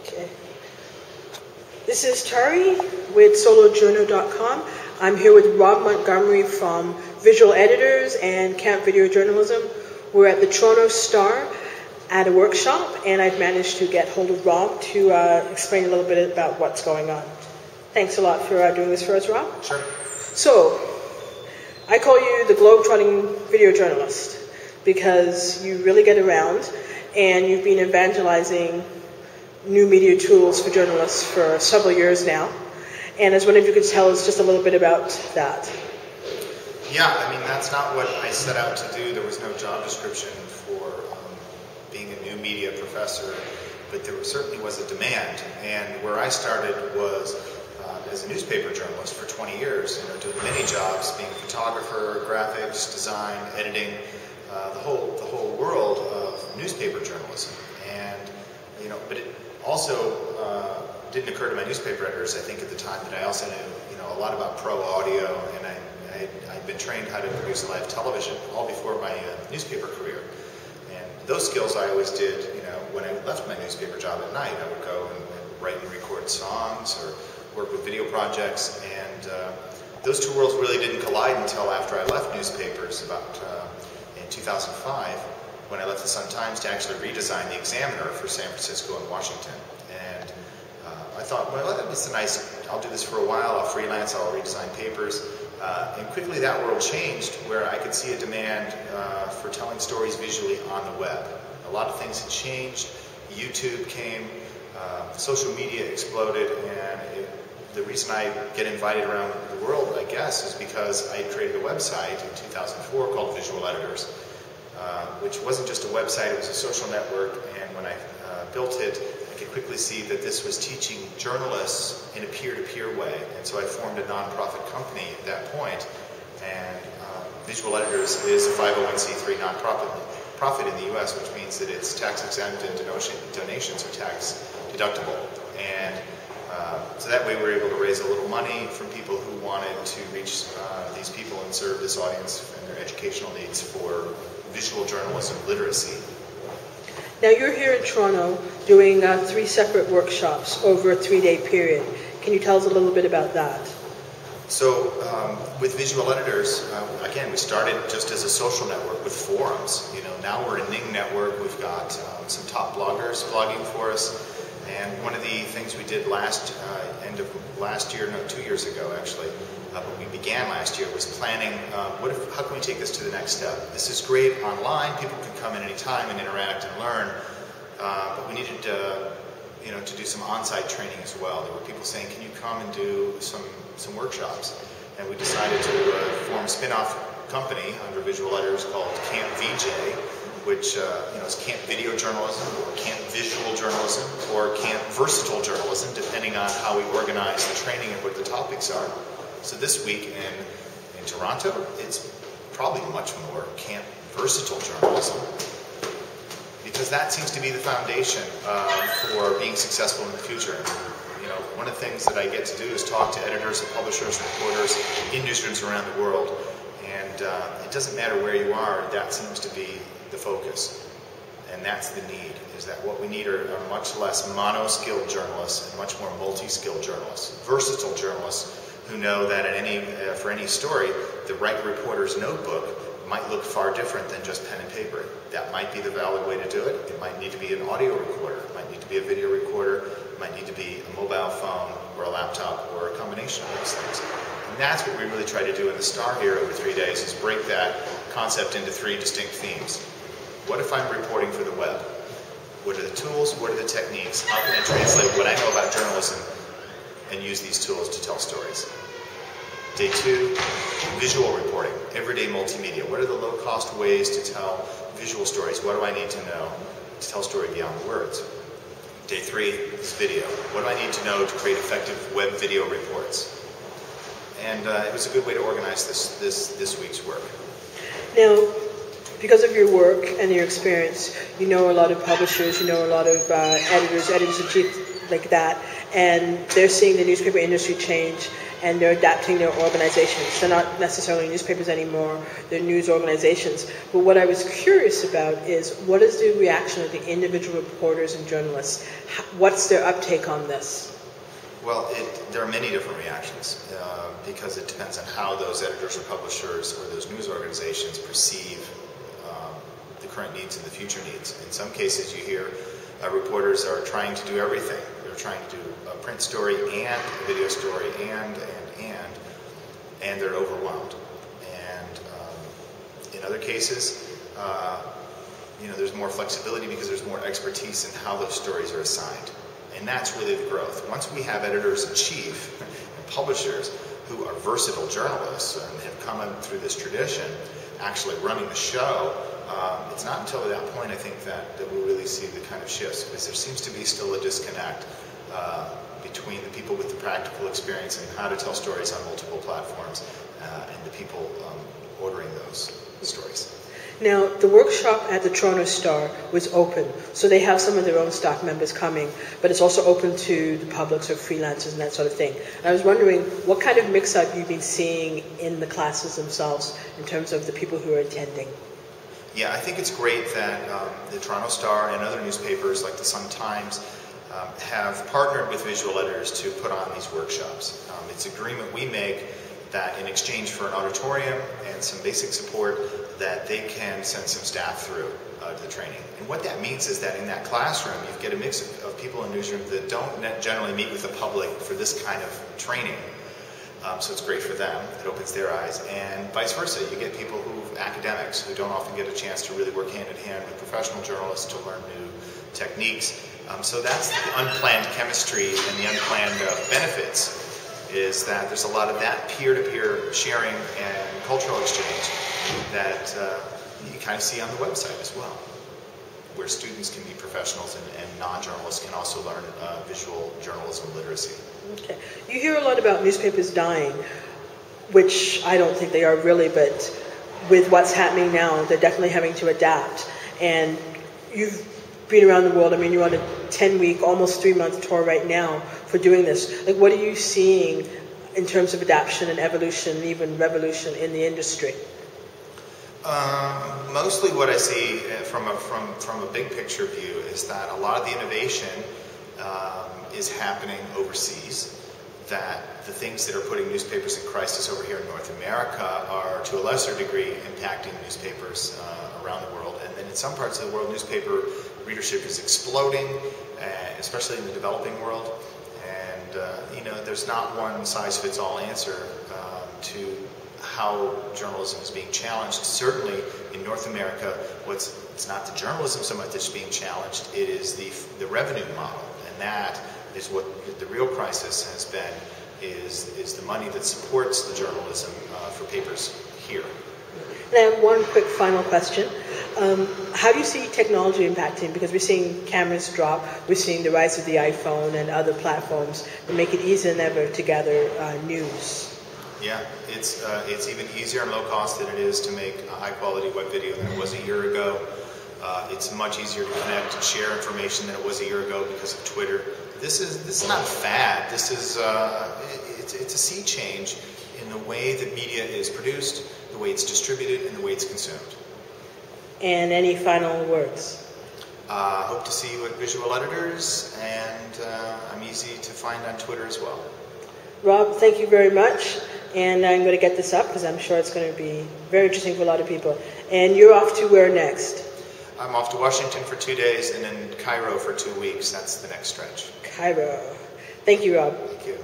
Okay. This is Tari with SoloJourno.com. I'm here with Robb Montgomery from Visual Editors and CampVJ Journalism. We're at the Toronto Star at a workshop, and I've managed to get hold of Robb to explain a little bit about what's going on. Thanks a lot for doing this for us, Robb. Sure. So, I call you the globe-trotting video journalist because you really get around, and you've been evangelizing new media tools for journalists for several years now. And I was wondering if you could tell us just a little bit about that. Yeah, I mean, that's not what I set out to do. There was no job description for being a new media professor, but there certainly was a demand. And where I started was as a newspaper journalist for 20 years, doing many jobs, being a photographer, graphics, design, editing, the whole world of newspaper journalism. And, but it also didn't occur to my newspaper editors, I think, at the time, that I also knew, a lot about pro audio, and I'd been trained how to produce live television all before my newspaper career. And those skills I always did, when I left my newspaper job at night. I would go and write and record songs or work with video projects, and those two worlds really didn't collide until after I left newspapers about in 2005, when I left the Sun-Times to actually redesign the Examiner for San Francisco and Washington. And I thought, well, that's nice. I'll do this for a while. I'll freelance. I'll redesign papers. And quickly that world changed, where I could see a demand for telling stories visually on the web. A lot of things had changed. YouTube came. Social media exploded, and the reason I get invited around the world, I guess, is because I created a website in 2004 called Visual Editors, which wasn't just a website, it was a social network, and when I built it, I could quickly see that this was teaching journalists in a peer-to-peer way, and so I formed a nonprofit company at that point, and Visual Editors is a 501c3 nonprofit in the U.S., which means that it's tax-exempt and donations are tax-deductible. And so that way we're able to raise a little money from people who wanted to reach these people and serve this audience and their educational needs for visual journalism literacy. Now you're here in Toronto doing 3 separate workshops over a 3-day period. Can you tell us a little bit about that? So with Visual Editors, again, we started just as a social network with forums. Now we're a Ning network. We've got some top bloggers blogging for us. And one of the things we did end of last year, no, 2 years ago actually, when we began last year, was planning, how can we take this to the next step? This is great online, people can come in any time and interact and learn, but we needed to do some on-site training as well. There were people saying, can you come and do some workshops? And we decided to form a spin-off company under Visual Editors called CampVJ, which is Camp Video Journalism, or Camp Visual Journalism, or Camp Versatile Journalism, depending on how we organize the training and what the topics are. So this week in Toronto, it's probably much more Camp Versatile Journalism, because that seems to be the foundation for being successful in the future. One of the things that I get to do is talk to editors and publishers, reporters, industries around the world, and it doesn't matter where you are, that seems to be the focus. And that's the need, is that what we need are much less mono-skilled journalists and much more multi-skilled journalists, versatile journalists who know that for any story, the right reporter's notebook might look far different than just pen and paper. That might be the valid way to do it. It might need to be an audio recorder. It might need to be a video recorder. It might need to be a mobile phone or a laptop or a combination of those things. And that's what we really try to do in the Star here over 3 days, is break that concept into 3 distinct themes. What if I'm reporting for the web? What are the tools? What are the techniques? How can I translate what I know about journalism and use these tools to tell stories? Day 2, visual reporting, everyday multimedia. What are the low-cost ways to tell visual stories? What do I need to know to tell a story beyond the words? Day 3 is video. What do I need to know to create effective web video reports? And it was a good way to organize this week's work. Now, because of your work and your experience, you know a lot of publishers, you know a lot of editors-in-chief like that, and they're seeing the newspaper industry change, and they're adapting their organizations. They're not necessarily newspapers anymore, they're news organizations. But what I was curious about is, what is the reaction of the individual reporters and journalists? What's their uptake on this? Well, there are many different reactions because it depends on how those editors or publishers or those news organizations perceive the current needs and the future needs. In some cases, you hear reporters are trying to do everything. They're trying to do a print story and a video story and they're overwhelmed. And in other cases, there's more flexibility because there's more expertise in how those stories are assigned. And that's really the growth. Once we have editors-in-chief and publishers who are versatile journalists and have come in through this tradition, actually running the show, it's not until that point, I think, that we'll really see the kind of shifts, because there seems to be still a disconnect between the people with the practical experience and how to tell stories on multiple platforms and the people ordering those stories. Now, the workshop at the Toronto Star was open, so they have some of their own staff members coming, but it's also open to the public, so freelancers and that sort of thing. And I was wondering, what kind of mix-up you've been seeing in the classes themselves in terms of the people who are attending? Yeah, I think it's great that the Toronto Star and other newspapers like the Sun-Times have partnered with visual editors to put on these workshops. It's an agreement we make that in exchange for an auditorium and some basic support, that they can send some staff through to the training. And what that means is that in that classroom, you get a mix of people in the newsroom that don't generally meet with the public for this kind of training. So it's great for them. It opens their eyes. And vice versa. You get people academics who don't often get a chance to really work hand in hand with professional journalists to learn new techniques. So that's the unplanned chemistry and the unplanned benefits, is that there's a lot of that peer-to-peer sharing and cultural exchange that you kind of see on the website as well, where students can be professionals and non-journalists can also learn visual journalism literacy. Okay. You hear a lot about newspapers dying, which I don't think they are really, but with what's happening now, they're definitely having to adapt. And you've been around the world. I mean, you're on a 10-week, almost 3-month tour right now for doing this. Like, what are you seeing in terms of adaptation and evolution, even revolution in the industry? Mostly what I see from a big picture view is that a lot of the innovation is happening overseas, that the things that are putting newspapers in crisis over here in North America are to a lesser degree impacting newspapers around the world. And then in some parts of the world, newspaper readership is exploding, especially in the developing world. And there's not one size fits all answer to how journalism is being challenged. Certainly in North America, it's not the journalism so much that's being challenged, it is the revenue model. And that is what the real crisis has been, is the money that supports the journalism for papers here. And I have one quick final question. How do you see technology impacting? Because we're seeing cameras drop, we're seeing the rise of the iPhone and other platforms that make it easier than ever to gather news. Yeah, it's even easier and low cost than it is to make a high quality web video than it was a year ago. It's much easier to connect and share information than it was a year ago because of Twitter. This is not a fad. This is it's a sea change in the way that media is produced, the way it's distributed, and the way it's consumed. And any final words? Hope to see you at Visual Editors, and I'm easy to find on Twitter as well. Rob, thank you very much. And I'm going to get this up because I'm sure it's going to be very interesting for a lot of people. And you're off to where next? I'm off to Washington for 2 days and then Cairo for 2 weeks. That's the next stretch. Cairo. Thank you, Rob. Thank you.